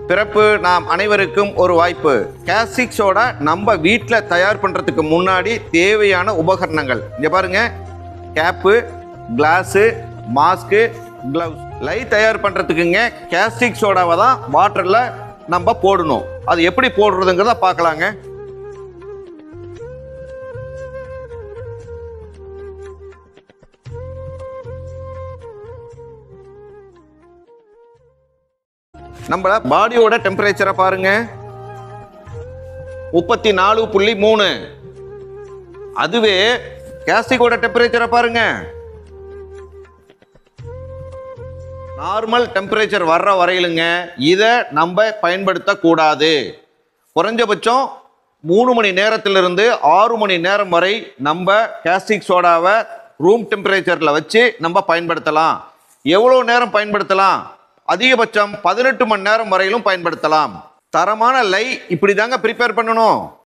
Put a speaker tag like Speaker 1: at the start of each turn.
Speaker 1: பிறப்பு நாம் அனைவருக்கும் ஒரு வாய்ப்பு. கேஸ்டிக் சோடா நம்ம வீட்டில் தயார் பண்ணுறதுக்கு முன்னாடி தேவையான உபகரணங்கள் இங்கே பாருங்க. Cap, glass, mask, gloves. Lye தயார் பண்ணுறதுக்குங்க கேஸ்டிக் சோடாவை தான் வாட்டரில் நம்ம போடணும். அது எப்படி போடுறதுங்கிறத பார்க்கலாங்க. நம்ம பாடியோட டெம்பரேச்சரை பாருங்க, 34.3. அதுவே கேஸ்டிக்கோட டெம்பரேச்சரை பாருங்க, நார்மல் டெம்பரேச்சர் வர்ற வரையிலுங்க இதை நம்ம பயன்படுத்தக்கூடாது. குறைஞ்சபட்சம் 3 மணி நேரத்திலிருந்து 6 மணி நேரம் வரை நம்ம கேஸ்டிக் சோடாவை ரூம் டெம்பரேச்சரில் வச்சு நம்ம பயன்படுத்தலாம். எவ்வளோ நேரம் பயன்படுத்தலாம்? அதிகபட்சம் 18 மணி நேரம் வரையிலும் பயன்படுத்தலாம். தரமான லை இப்படி தாங்க ப்ரிப்பேர் பண்ணணும்.